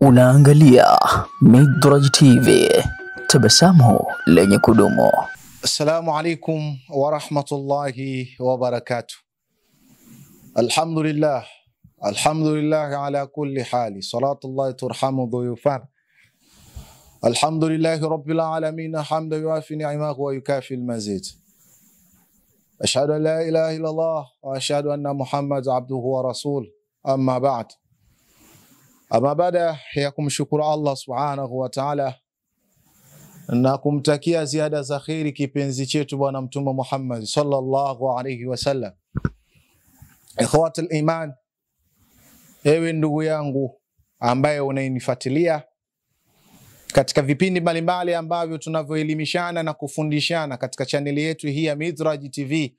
Unaangalia Midraj TV, tabasamu lenye kudumu. Assalamu alaikum wa rahmatullahi wa barakatuh. Alhamdulillah ala kulli hali. Salatullahi turhamu dhuyufan. Alhamdulillahi rabbil alamin, hamda yuafi ni'amahu wa yukafi al-mazid. Ashhadu an la ilaha illallah wa ashhadu anna Muhammad abduhu wa rasul. Amma ba'd. Ama baada ya kumshukuru Allah subhanahu wa ta'ala na kumtakia ziada za khairi kipenzi chetu bwana mtume Muhammad sallallahu alayhi wasallam. Ikhwatul iman, ewe ndugu yangu ambaye unanifuatilia katika vipindi mbalimbali ambavyo tunavyoelimishana na kufundishana katika chaneli yetu hii ya Midraj TV,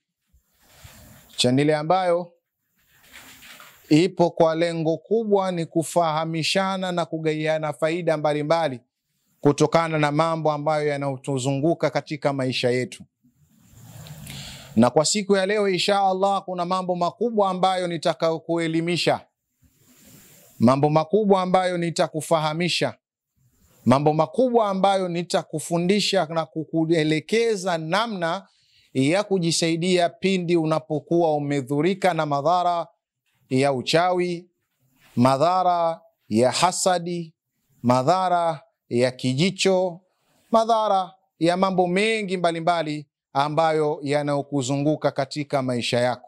chaneli ambayo ipo kwa lengo kubwa ni kufahamishana na kugaiana faida mbalimbali kutokana na mambo ambayo yanayotuzunguka katika maisha yetu. Na kwa siku ya leo insha Allah kuna mambo makubwa ambayo nitakayokuelimisha, mambo makubwa ambayo nitakufahamisha, mambo makubwa ambayo nitakufundisha na kukuelekeza namna ya kujisaidia pindi unapokuwa umedhurika na madhara ya uchawi, madhara ya hasadi, madhara ya kijicho, madhara ya mambo mengi mbalimbali ambayo yanayokuzunguka katika maisha yako.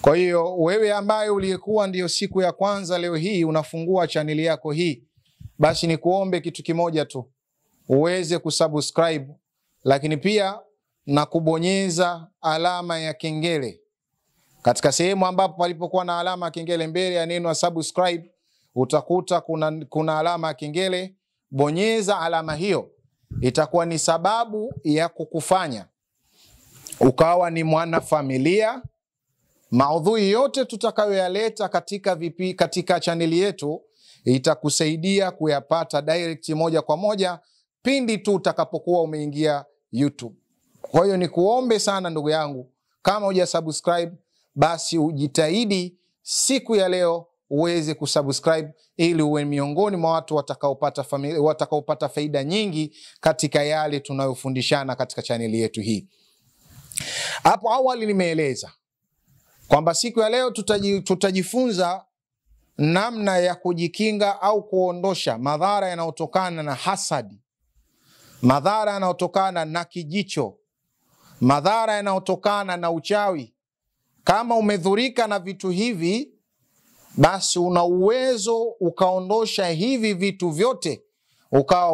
Kwa hiyo wewe ambaye uliyekuwa ndio siku ya kwanza leo hii unafungua chaneli yako hii, basi ni kuombe kitu kimoja tu, uweze kusubscribe, lakini pia na kubonyeza alama ya kengele. Katika sehemu ambapo palipokuwa na alama ya kengele mbele ya neno subscribe, utakuta kuna alama ya kengele. Bonyeza alama hiyo, itakuwa ni sababu ya kukufanya ukawa ni mwana familia. Maudhui yote tutakayoyaleta katika chaneli yetu itakusaidia kuyapata direct moja kwa moja pindi tu utakapokuwa umeingia YouTube. Kwa hiyo ni kuombe sana ndugu yangu, kama hujasubscribe basi ujitahidi siku ya leo uweze kusubscribe ili uwe miongoni mwa watu watakaopata faida nyingi katika yale tunayofundishana katika chaneli yetu hii. Hapo awali nimeeleza kwamba siku ya leo tutajifunza namna ya kujikinga au kuondosha madhara yanayotokana na hasadi, madhara yanayotokana na kijicho, madhara yanayotokana na uchawi. Kama umedhurika na vitu hivi, basi una uwezo ukaondosha hivi vitu vyote,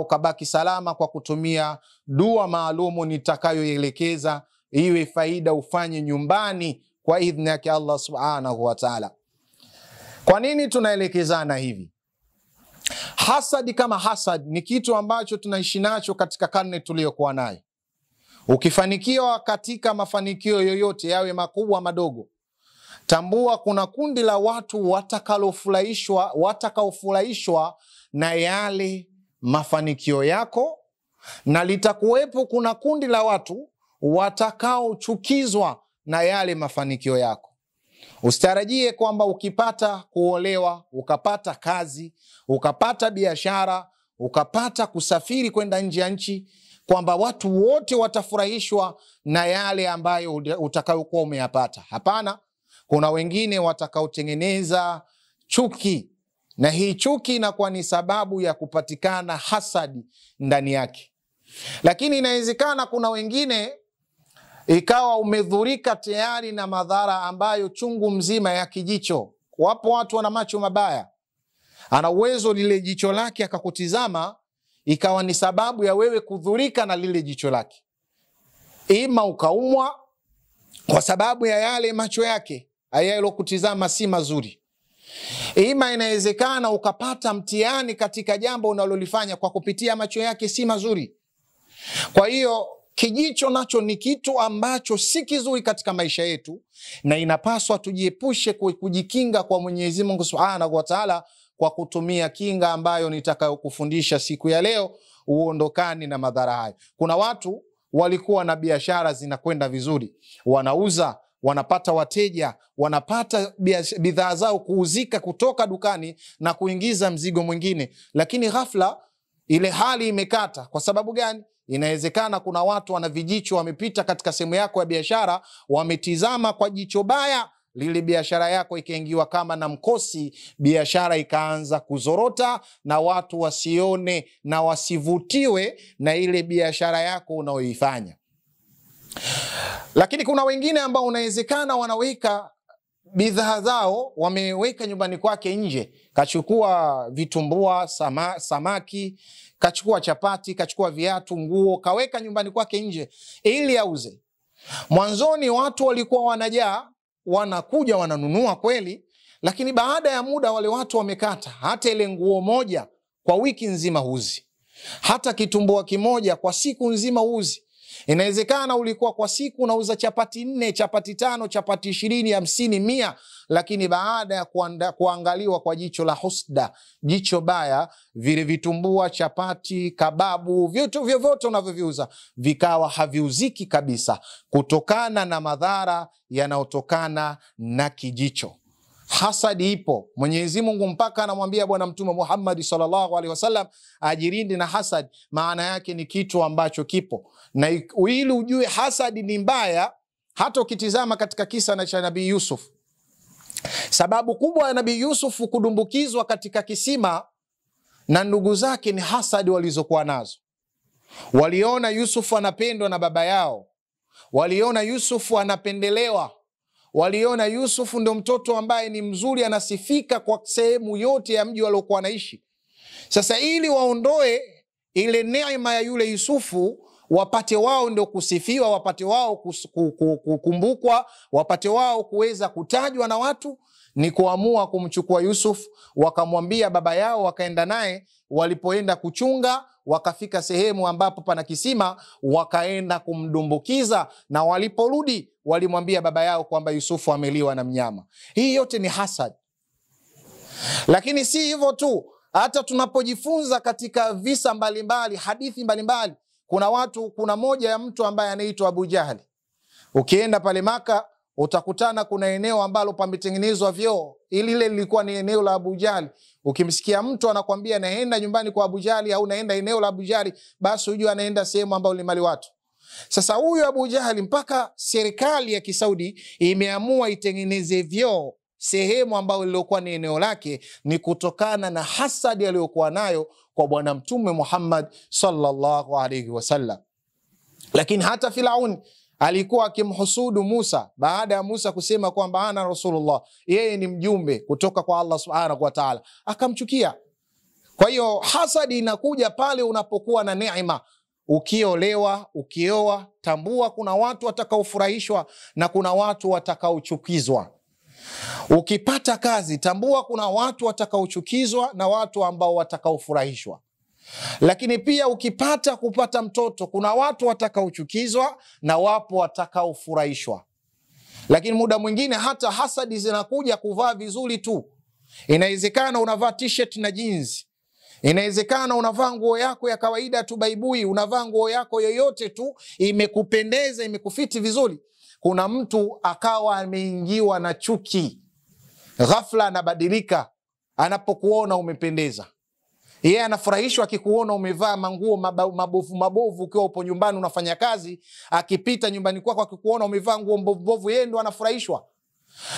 ukabaki salama kwa kutumia dua maalumu nitakayoelekeza, iwe faida ufanye nyumbani kwa idhni yake Allah subhanahu wa ta'ala. Kwa nini tunaelekezana hivi? Hasadi kama hasad ni kitu ambacho tunaishi nacho katika karne tuliyokuwa nayo. Ukifanikiwa katika mafanikio yoyote, yawe makubwa madogo, tambua kuna kundi la watu watakaofurahishwa na yale mafanikio yako, na litakuwepo kuna kundi la watu watakaochukizwa na yale mafanikio yako. Usitarajie kwamba ukipata kuolewa, ukapata kazi, ukapata biashara, ukapata kusafiri kwenda nje ya nchi, kwamba watu wote watafurahishwa na yale ambayo utakayokuwa umeyapata. Hapana, kuna wengine watakaotengeneza chuki, na hii chuki inakuwa ni sababu ya kupatikana hasadi ndani yake. Lakini inawezekana kuna wengine ikawa umedhurika tayari na madhara ambayo chungu mzima ya kijicho. Wapo watu wana macho mabaya, ana uwezo lile jicho lake akakutizama, ikawa ni sababu ya wewe kudhurika na lile jicho lake. Ima ukaumwa kwa sababu ya yale macho yake kutizama si mazuri. Ima inawezekana ukapata mtihani katika jambo unalolifanya kwa kupitia macho yake si mazuri. Kwa hiyo kijicho nacho ni kitu ambacho si kizuri katika maisha yetu, na inapaswa tujiepushe kujikinga kwa Mwenyezi Mungu Subhanahu wa Ta'ala kwa kutumia kinga ambayo nitakayokufundisha siku ya leo, uondokani na madhara hayo. Kuna watu walikuwa na biashara zinakwenda vizuri, wanauza wanapata wateja, wanapata bidhaa zao kuuzika kutoka dukani na kuingiza mzigo mwingine. Lakini ghafla ile hali imekata. Kwa sababu gani? Inawezekana kuna watu wana vijicho, wamepita katika sehemu yako ya biashara, wametizama kwa jicho baya, lile biashara yako ikaingiwa kama na mkosi, biashara ikaanza kuzorota, na watu wasione na wasivutiwe na ile biashara yako unaoifanya. Lakini kuna wengine ambao unawezekana wanaweka bidhaa zao, wameweka nyumbani kwake nje, kachukua vitumbua, samaki, kachukua chapati, kachukua viatu, nguo, kaweka nyumbani kwake nje ili auze. Mwanzoni watu walikuwa wanajaa, wanakuja wananunua kweli, lakini baada ya muda wale watu wamekata. Hata ile nguo moja kwa wiki nzima huzi, hata kitumbua kimoja kwa siku nzima huzi. Inawezekana ulikuwa kwa siku unauza chapati 4, chapati 5, chapati 20, 50, 100, lakini baada ya kuangaliwa kwa jicho la husda, jicho baya, vile vitumbua, chapati, kababu, vitu vyovyote unavyoviuza vikawa haviuziki kabisa, kutokana na madhara yanayotokana na kijicho. Hasadi ipo. Mwenyezi Mungu mpaka anamwambia Bwana Mtume Muhammad sallallahu alaihi wasallam ajirinde na hasad. Maana yake ni kitu ambacho kipo, na ili ujue hasadi ni mbaya, hata ukitizama katika kisa cha Nabii Yusuf, sababu kubwa ya Nabii Yusuf kudumbukizwa katika kisima na ndugu zake ni hasadi walizokuwa nazo. Waliona Yusuf anapendwa na baba yao, waliona Yusuf anapendelewa, waliona Yusuf ndio mtoto ambaye ni mzuri, anasifika kwa sehemu yote ya mji waliokuwa wanaishi. Sasa ili waondoe ile neema ya yule Yusufu, wapate wao ndio kusifiwa, wapate wao kukumbukwa, wapate wao kuweza kutajwa na watu, ni kuamua kumchukua Yusuf, wakamwambia baba yao, wakaenda naye. Walipoenda kuchunga, wakafika sehemu ambapo pana kisima, wakaenda kumdumbukiza, na waliporudi walimwambia baba yao kwamba Yusufu ameliwa na mnyama. Hii yote ni hasad. Lakini si hivyo tu, hata tunapojifunza katika visa mbalimbali, hadithi mbalimbali, kuna moja ya mtu ambaye anaitwa Abu Jahali. Ukienda pale Maka utakutana kuna eneo ambalo pametengenezwa vyoo. Ile lilikuwa ni eneo la Abu Jahali. Ukimsikia mtu anakuambia naenda nyumbani kwa Abu Jahali au naenda eneo la Abu Jahali, basi ujue anaenda sehemu ambayo ni mali watu. Sasa huyu Abu Jahali, mpaka serikali ya Kisaudi imeamua itengeneze vyoo sehemu ambayo ilikuwa ni eneo lake, ni kutokana na hasadi aliyokuwa nayo kwa Bwana Mtume Muhammad sallallahu alaihi wasallam. Lakini hata Firauni alikuwa akimhusudu Musa baada ya Musa kusema kwamba ana Rasulullah, yeye ni mjumbe kutoka kwa Allah subhanahu wa ta'ala, akamchukia. Kwa hiyo hasadi inakuja pale unapokuwa na neema. Ukiolewa, ukioa, tambua kuna watu watakaofurahishwa na kuna watu watakaochukizwa. Ukipata kazi, tambua kuna watu watakaochukizwa na watu ambao watakaofurahishwa. Lakini pia kupata mtoto, kuna watu watakaochukizwa na wapo watakaofurahishwa. Lakini muda mwingine hata hasadi zinakuja kuvaa vizuri tu. Inawezekana unavaa t-shirt na jeans, inawezekana unavaa nguo yako ya kawaida tu baibui, unavaa nguo yako yoyote tu, imekupendeza, imekufiti vizuri. Kuna mtu akawa ameingiwa na chuki, ghafla anabadilika anapokuona umependeza. Yeye anafurahishwa akikuona umevaa manguo mabovu ukiwa upo nyumbani unafanya kazi. Akipita nyumbani kwako akikuona umevaa nguo mbovu, yeye ndo anafurahishwa.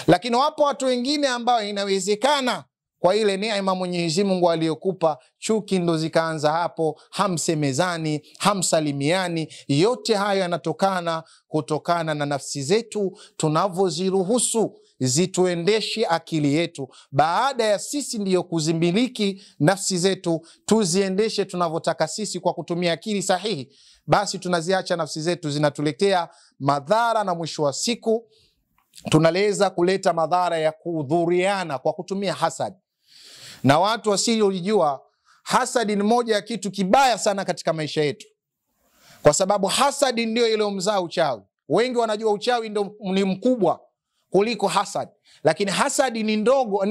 Lakini wapo watu wengine ambao inawezekana kwa ile neema Mwenyezi Mungu aliyokupa, chuki ndo zikaanza hapo, hamsemezani, hamsalimiani. Yote hayo yanatokana kutokana na nafsi zetu tunavyoziruhusu zituendeshe akili yetu. Baada ya sisi ndiyo kuzimiliki nafsi zetu, tuziendeshe tunavyotaka sisi kwa kutumia akili sahihi, basi tunaziacha nafsi zetu zinatuletea madhara, na mwisho wa siku tunaweza kuleta madhara ya kudhuriana kwa kutumia hasad. Na watu wasiojua, hasadi ni moja ya kitu kibaya sana katika maisha yetu, kwa sababu hasadi ndio ile mzaa uchawi. Wengi wanajua uchawi ndio ni mkubwa kuliko hasad, lakini hasadi ni ndogo,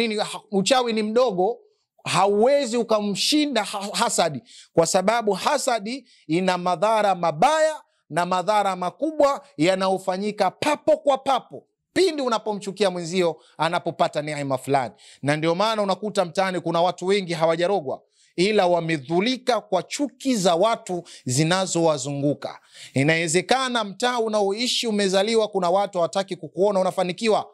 uchawi ni mdogo. Hauwezi ukamshinda hasadi, kwa sababu hasadi ina madhara mabaya na madhara makubwa yanayofanyika papo kwa papo. pindi unapomchukia mwenzio anapopata neema fulani. Na ndio maana unakuta mtaani kuna watu wengi hawajarogwa, ila wamedhulika kwa chuki za watu zinazowazunguka. Inawezekana mtaa unaoishi umezaliwa, kuna watu hawataki kukuona unafanikiwa.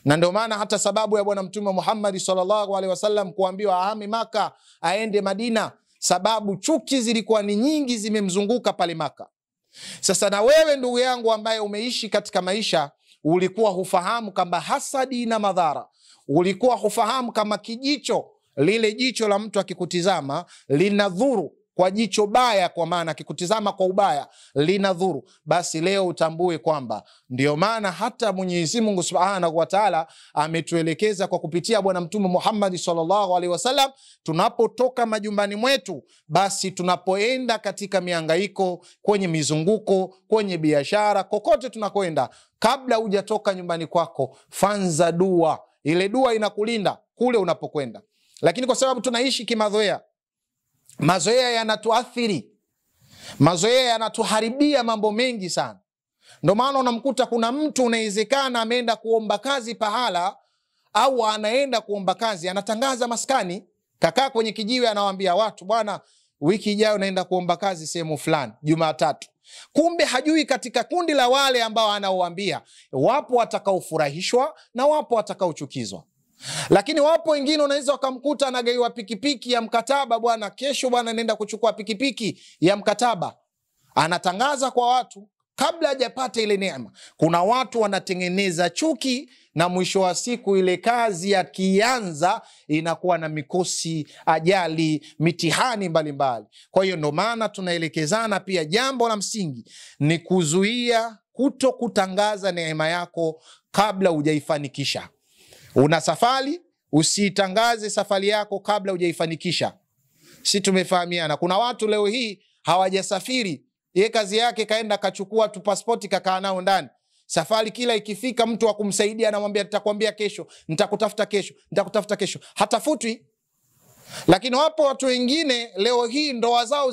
Na ndio maana hata sababu ya Bwana Mtume Muhammad sallallahu alaihi wasallam kuambiwa ahami Maka aende Madina, sababu chuki zilikuwa ni nyingi zimemzunguka pale Maka. Sasa na wewe ndugu yangu ambaye umeishi katika maisha, ulikuwa hufahamu kama hasadi ina madhara. Ulikuwa hufahamu kama kijicho, lile jicho la mtu akikutizama linadhuru kwa jicho baya, kwa maana akikutizama kwa ubaya linadhuru. Basi leo utambue kwamba ndio maana hata Mwenyezi Mungu Subhanahu wa Ta'ala ametuelekeza kwa kupitia Bwana Mtume Muhammad sallallahu alaihi wasallam, tunapotoka majumbani mwetu, basi tunapoenda katika mihangaiko, kwenye mizunguko, kwenye biashara, kokote tunakoenda, kabla hujatoka nyumbani kwako, fanza dua. Ile dua inakulinda kule unapokwenda. Lakini kwa sababu tunaishi kimazoea, mazoea yanatuathiri, mazoea yanatuharibia mambo mengi sana. Ndio maana unamkuta kuna mtu unawezekana ameenda kuomba kazi pahala, au anaenda kuomba kazi, anatangaza maskani, kakaa kwenye kijiwe, anawaambia watu, bwana, wiki ijayo naenda kuomba kazi sehemu fulani Jumatatu. Kumbe hajui katika kundi la wale ambao anaoambia, wapo watakaofurahishwa na wapo watakaochukizwa. Lakini wapo wengine unaweza wakamkuta anagaiwa pikipiki ya mkataba, bwana, kesho bwana nenda kuchukua pikipiki ya mkataba. Anatangaza kwa watu kabla hajapata ile neema. Kuna watu wanatengeneza chuki, na mwisho wa siku ile kazi yakianza inakuwa na mikosi, ajali, mitihani mbalimbali. Kwa hiyo ndo maana tunaelekezana pia, jambo la msingi ni kuzuia kuto kutangaza neema yako kabla hujaifanikisha. Una safari, usitangaze safari yako kabla hujaifanikisha. Si tumefahamiana? Kuna watu leo hii hawajasafiri, yeye kazi yake kaenda kachukua tu pasipoti kakaa nao ndani. Safari kila ikifika mtu wa kumsaidia anamwambia nitakwambia kesho, nitakutafuta kesho, nitakutafuta kesho. Hatafutwi. Lakini wapo watu wengine leo hii ndoa zao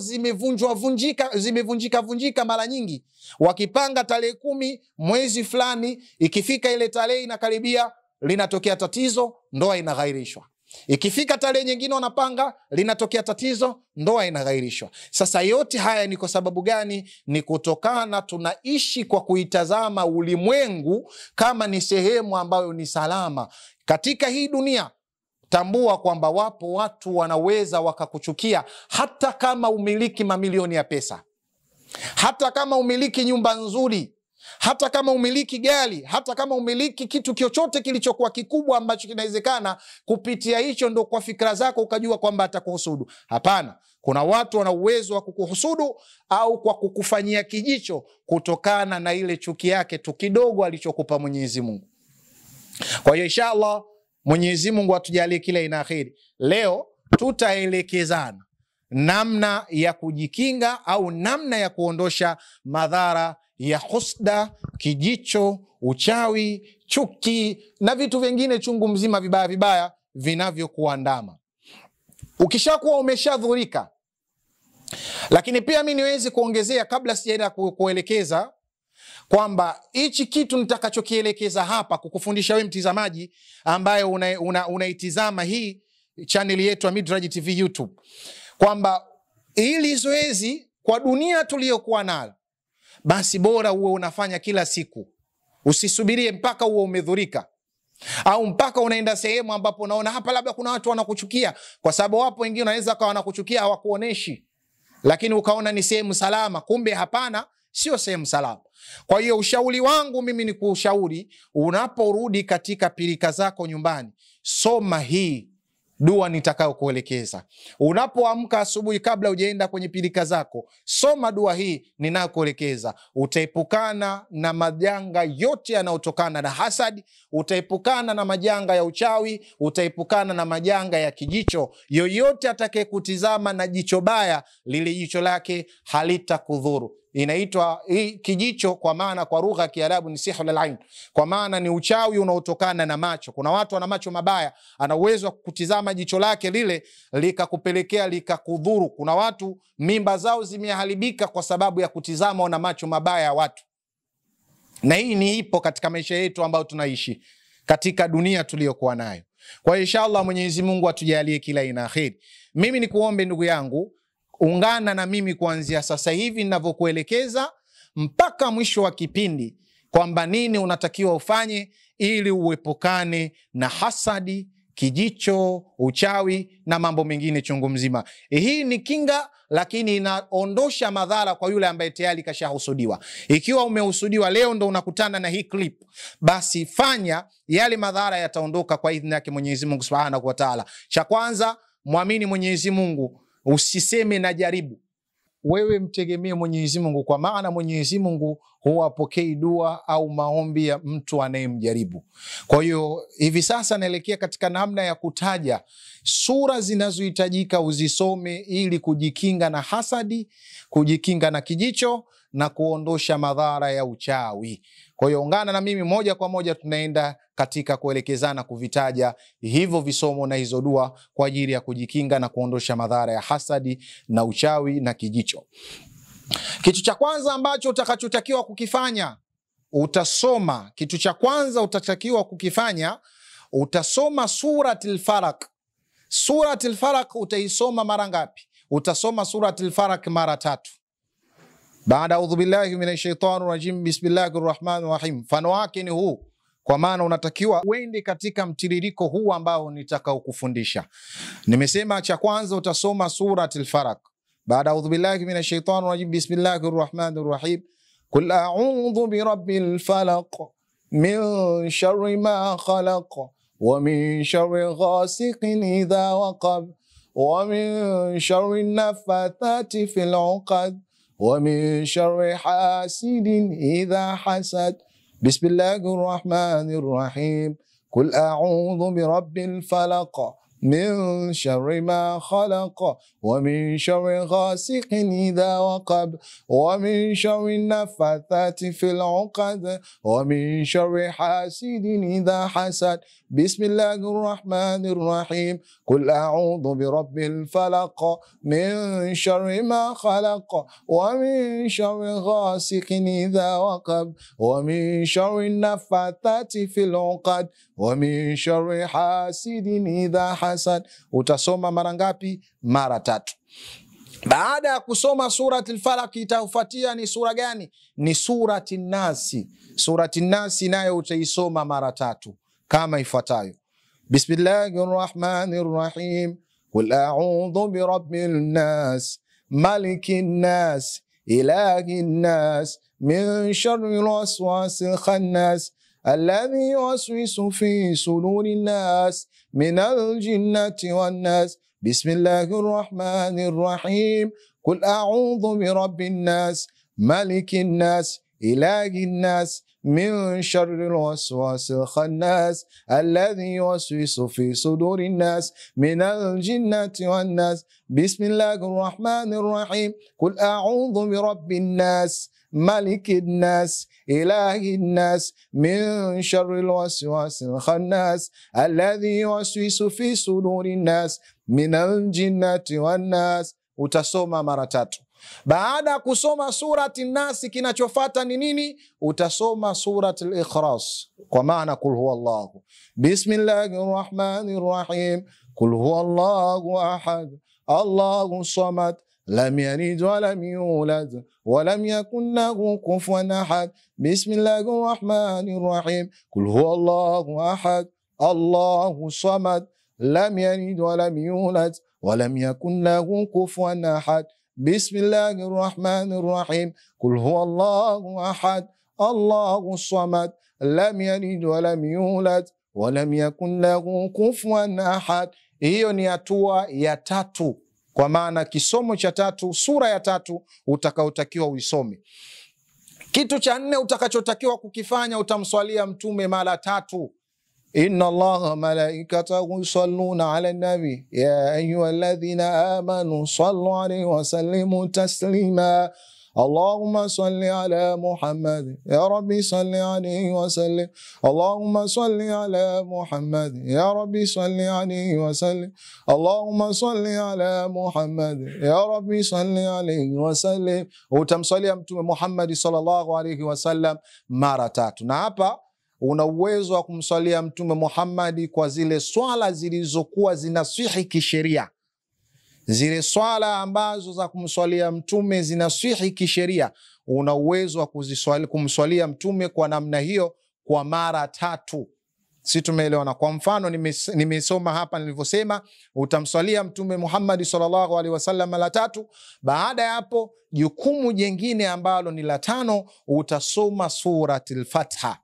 zimevunjika mara nyingi. Wakipanga tarehe 10 mwezi fulani, ikifika ile tarehe inakaribia, linatokea tatizo, ndoa inaghairishwa. Ikifika tarehe nyingine wanapanga, linatokea tatizo, ndoa inaghairishwa. Sasa yote haya ni kwa sababu gani? Ni kutokana tunaishi kwa kuitazama ulimwengu kama ni sehemu ambayo ni salama. Katika hii dunia, tambua kwamba wapo watu wanaweza wakakuchukia hata kama umiliki mamilioni ya pesa, hata kama umiliki nyumba nzuri, hata kama umiliki gari, hata kama umiliki kitu chochote kilichokuwa kikubwa ambacho kinawezekana kupitia hicho ndo kwa fikra zako ukajua kwamba atakuhusudu. Hapana, kuna watu wana uwezo wa kukuhusudu au kwa kukufanyia kijicho kutokana na ile chuki yake tu kidogo alichokupa Mwenyezi Mungu. Kwa hiyo inshallah Mwenyezi Mungu atujalie kila ina kheri. Leo tutaelekezana namna ya kujikinga au namna ya kuondosha madhara ya husda, kijicho, uchawi, chuki na vitu vingine chungu mzima vibaya vinavyokuandama. Ukishakuwa umeshadhurika. Lakini pia mimi niwezi kuongezea kabla sijaenda kuelekeza kwamba hichi kitu nitakachokielekeza hapa kukufundisha wewe mtizamaji ambaye unaitizama hii channel yetu ya Midraj TV YouTube, kwamba hili zoezi kwa dunia tuliyokuwa nayo, basi bora uwe unafanya kila siku. Usisubirie mpaka uwe umedhurika au mpaka unaenda sehemu ambapo unaona hapa labda kuna watu wanakuchukia, kwa sababu wapo wengine wanaweza kwa wanakuchukia hawakuoneshi, lakini ukaona ni sehemu salama, kumbe hapana, sio sehemu salama. Kwa hiyo ushauri wangu mimi ni kushauri, unaporudi katika pilika zako nyumbani, soma hii dua nitakayo kuelekeza. Unapoamka asubuhi kabla hujaenda kwenye pilika zako, soma dua hii ninayokuelekeza. Utaepukana na majanga yote yanayotokana na hasadi, utaepukana na majanga ya uchawi, utaepukana na majanga ya kijicho. Yoyote atakayekutizama na jicho baya, lile jicho lake halitakudhuru. Inaitwa hii kijicho kwa maana kwa lugha ya Kiarabu ni sihrul ain, kwa maana ni uchawi unaotokana na macho. Kuna watu wana macho mabaya, ana uwezo wa kukutizama jicho lake lile likakupelekea likakudhuru. Kuna watu mimba zao zimeharibika kwa sababu ya kutizama na macho mabaya ya watu. Na hii ni ipo katika maisha yetu ambayo tunaishi katika dunia tuliyokuwa nayo. Kwa inshallah Mwenyezi Mungu atujalie kila ina kheri. Mimi nikuombe ndugu yangu, ungana na mimi kuanzia sasa hivi ninavyokuelekeza mpaka mwisho wa kipindi kwamba nini unatakiwa ufanye ili uepukane na hasadi, kijicho, uchawi na mambo mengine chungu mzima. Hii ni kinga, lakini inaondosha madhara kwa yule ambaye tayari kashahusudiwa. Ikiwa umehusudiwa leo ndo unakutana na hii clip, basi fanya yale madhara yataondoka kwa idhini yake Mwenyezi Mungu Subhanahu wa Ta'ala. Cha kwanza, muamini Mwenyezi Mungu, usiseme na jaribu. Wewe mtegemee Mwenyezi Mungu, kwa maana Mwenyezi Mungu huwapokei dua au maombi ya mtu anayemjaribu. Kwa hiyo hivi sasa naelekea katika namna ya kutaja sura zinazohitajika uzisome ili kujikinga na hasadi, kujikinga na kijicho na kuondosha madhara ya uchawi. Kwa hiyo ungana na mimi moja kwa moja, tunaenda katika kuelekezana kuvitaja hivyo visomo na hizo dua kwa ajili ya kujikinga na kuondosha madhara ya hasadi na uchawi na kijicho. Kitu cha kwanza ambacho utakachotakiwa kukifanya, utasoma. Kitu cha kwanza utatakiwa kukifanya, utasoma Suratul Falaq. Suratul Falaq utaisoma mara ngapi? Utasoma Suratul Falaq mara 3. Baada audhu billahi minash shaitani rajim, bismillahir rahmanir rahim. Mfano wake ni huu, kwa maana unatakiwa uende katika mtiririko huu ambao nitakao kufundisha. Nimesema cha kwanza utasoma Suratul Falaq. Baada audhu billahi minash shaitani rajim, bismillahir rahmanir rahim. Qul a'udhu birabbil falaq min sharri ma khalaq wa min sharri ghasiqin idha waqab wa min sharri naffathati fil 'uqad wa min sharri hasidin idha hasad. Bismillahir rahmanir rahim. Qul a'udhu birabbil falaq min sharri ma khalaq wa min sharri ghasiqin idha waqab wa min sharri naffathati fil 'uqad wa min sharri hasidin idha hasad. Bismillahir rahmanir rahim. Qul a'udhu birabbil falaq min sharri ma khalaq wa min sharri ghasiqin idha waqab wa min sharri naffathati fil 'uqad wa min sharri hasidin idha hasad. Utasoma mara ngapi? Mara 3. Baada ya kusoma Suratul Falaq, itafuatia ni sura gani? Ni Suratin Nasi. Suratin Nasi nayo utaisoma mara 3 kama ifuatayo. Bismillahir rahmanir rahim. Qul a'udhu birabbil nas malikin nas ilahin nas min sharril waswasil khannas alladhi yuwaswisu fi sudurin nas minal jinnati wan nas. Bismillahir rahmanir rahim. Qul a'udhu birabbin nas malikin nas ilahin nas min sharril waswasil khannas alladhi yuwaswisu fi sudurin nas minal jinnati wan nas. Bismillahir rahmanir rahim. Qul a'udhu birabbin nas malikin nas ilahin nas min sharril waswasil khannas alladhi yuwaswisu fi sudurin nas minal jinnati wan nas. Utasoma mara 3. Baada kusoma Surati Nasi, kinachofuata ni nini? Utasoma Suratul Ikhlas, kwa maana kul huwallahu. Bismillahir rahmanir rahim. Kul huwallahu ahad Allahu samad lam yalid wa lam yulad wa lam yakun lahu kufuwan ahad. Bismillahir rahmanir rahim. Kul huwallahu ahad Allahu samad lam yalid wa lam yulad wa lam yakun lahu kufuwan ahad. Bismillahir rahmanir rahim. Kul huwallahu ahad Allahu samad lam yalid wa lam yulad wa lam yakun lahu kufuwan ahad. Hiyo ni hatua ya 3, kwa maana kisomo cha 3, sura ya 3 utakaotakiwa uisome. Kitu cha 4 utakachotakiwa kukifanya, utamswalia mtume mara 3. Inna Allaha malaikatahu yusalluna ala nabi ya ayyuhalladhina amanu sallu alayhi wa sallimu taslima. اللهم صل على محمد يا ربي صل عليه وسلم. اللهم صل على محمد يا ربي صل عليه وسلم. اللهم صل على محمد يا ربي صل عليه وسلم. Utamswalia Mtume Muhammad sallallahu alayhi wasallam mara 3. Na hapa una uwezo wa kumswalia Mtume Muhammad kwa zile swala zilizokuwa zinaswihi kisheria. Zile swala ambazo za kumswalia Mtume zinaswihi kisheria, una uwezo wa kumswalia Mtume kwa namna hiyo kwa mara 3. Si tumeelewana? Kwa mfano nimesoma hapa nilivyosema, utamswalia Mtume Muhammad sallallahu alaihi wasallam mara 3. Baada ya hapo, jukumu jingine ambalo ni la 5, utasoma suratul Fatiha.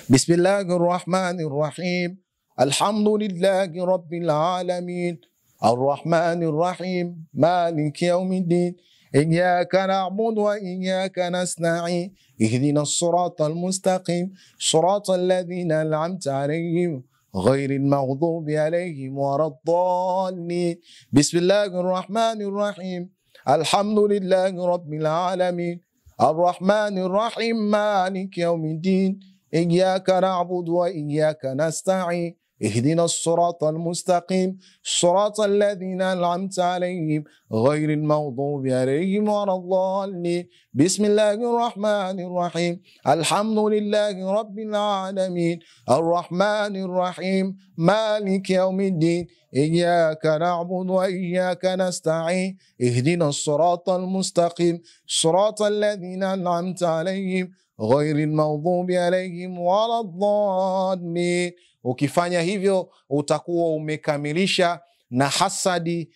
Bismillahirrahmanirrahim. Alhamdulillahi rabbil alamin. Arrahmanirrahim. Maliki yawmiddin. إياك نعبد وإياك نستعين اهدنا الصراط المستقيم صراط الذين أنعمت عليهم غير المغضوب عليهم ولا الضالين. بسم الله الرحمن الرحيم. الحمد لله رب العالمين. الرحمن الرحيم. مالك يوم الدين. إياك نعبد وإياك نستعين اهدنا الصراط المستقيم صراط الذين أنعمت عليهم غير المغضوب عليهم ولا الضالين. بسم الله الرحمن الرحيم. الحمد لله رب العالمين. الرحمن الرحيم. مالك يوم الدين. إياك نعبد وإياك نستعين اهدنا الصراط المستقيم صراط الذين أنعمت عليهم غير المغضوب عليهم ولا الضالين. Ukifanya hivyo utakuwa umekamilisha na hasadi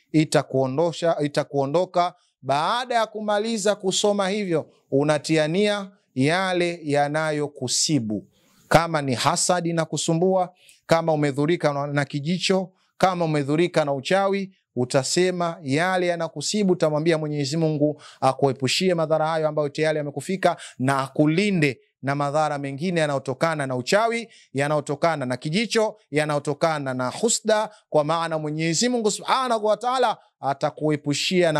itakuondoka. Baada ya kumaliza kusoma hivyo, unatiania yale yanayokusibu. Kama ni hasadi na kusumbua, kama umedhurika na kijicho, kama umedhurika na uchawi, utasema yale yanakusibu. Utamwambia Mwenyezi Mungu akuepushie madhara hayo ambayo tayari yamekufika, na akulinde na madhara mengine yanayotokana na uchawi, yanayotokana na kijicho, yanayotokana na husda. Kwa maana Mwenyezi Mungu Subhanahu wa Ta'ala atakuepushia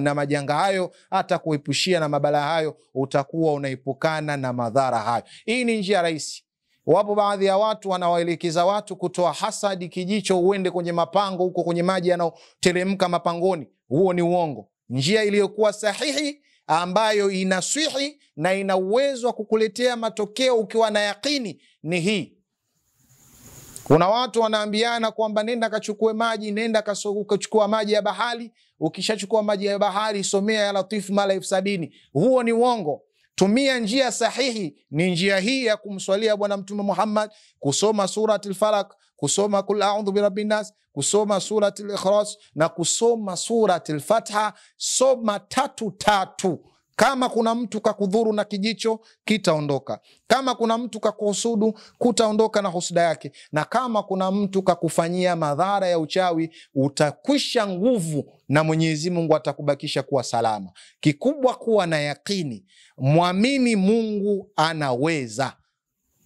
na majanga hayo, atakuepushia na mabala hayo, utakuwa unaepukana na madhara hayo. Hii ni njia rahisi. Wapo baadhi ya watu wanawaelekeza watu kutoa hasadi kijicho uende kwenye mapango huko kwenye maji yanayoteremka mapangoni. Huo ni uongo. Njia iliyokuwa sahihi ambayo inaswihi na ina uwezo wa kukuletea matokeo ukiwa na yakini ni hii. Kuna watu wanaambiana kwamba nenda kachukue maji, nenda kachukua maji ya bahari. Ukishachukua maji ya bahari, somea ya Latif mara 70. Huo ni uongo. Tumia njia sahihi, ni njia hii ya kumswalia Bwana Mtume Muhammad, kusoma suratul Falaq, kusoma kul a'udhu birabbin nas, kusoma suratul Ikhlas na kusoma suratul Fatiha. Soma 3. Kama kuna mtu kakudhuru na kijicho, kitaondoka. Kama kuna mtu kakuhusudu, kutaondoka na husuda yake. Na kama kuna mtu kakufanyia madhara ya uchawi, utakwisha nguvu na Mwenyezi Mungu atakubakisha kuwa salama. Kikubwa kuwa na yakini, muamini Mungu anaweza.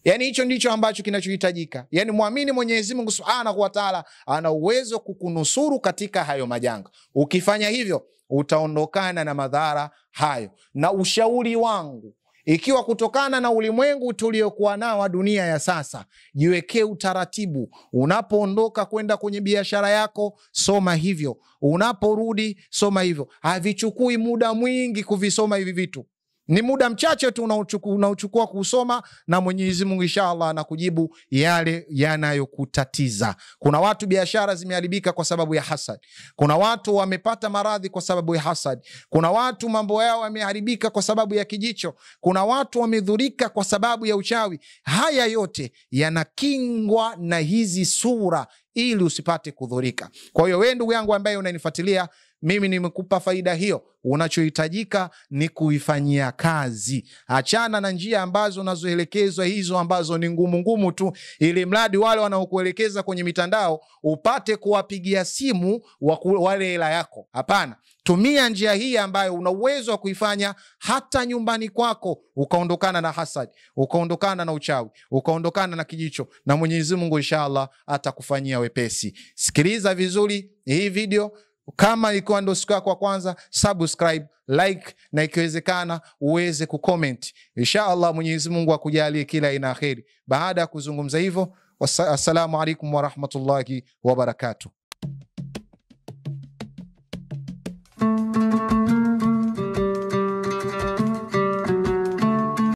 Yani hicho ndicho ambacho kinachohitajika. Yani muamini Mwenyezi Mungu Subhanahu wa Ta'ala ana uwezo kukunusuru katika hayo majanga. Ukifanya hivyo, utaondokana na madhara hayo. Na ushauri wangu, ikiwa kutokana na ulimwengu tuliokuwa nao dunia ya sasa, jiwekee utaratibu. Unapoondoka kwenda kwenye biashara yako, soma hivyo. Unaporudi, soma hivyo. Havichukui muda mwingi kuvisoma hivi vitu. Ni muda mchache tu unaochukua kusoma, na Mwenyezi Mungu inshallah anakujibu yale yanayokutatiza. Kuna watu biashara zimeharibika kwa sababu ya hasad. Kuna watu wamepata maradhi kwa sababu ya hasad. Kuna watu mambo yao yameharibika kwa sababu ya kijicho. Kuna watu wamedhurika kwa sababu ya uchawi. Haya yote yanakingwa na hizi sura ili usipate kudhurika. Kwa hiyo wewe ndugu yangu ambaye unanifuatilia, mimi nimekupa faida hiyo. Unachohitajika ni kuifanyia kazi. Achana na njia ambazo unazoelekezwa, hizo ambazo ni ngumu tu, ili mradi wale wanaokuelekeza kwenye mitandao upate kuwapigia simu wale hela yako. Hapana. Tumia njia hii ambayo una uwezo wa kuifanya hata nyumbani kwako, ukaondokana na hasad, ukaondokana na uchawi, ukaondokana na kijicho, na Mwenyezi Mungu inshallah atakufanyia wepesi. Sikiliza vizuri hii video, Kama ikiwa ndo siku yako ya kwanza, subscribe, like, na ikiwezekana uweze kucomment. Inshallah Mwenyezi Mungu akujalie kila aina ya kheri. Baada ya kuzungumza hivyo, assalamu alaikum wa rahmatullahi wa barakatuh.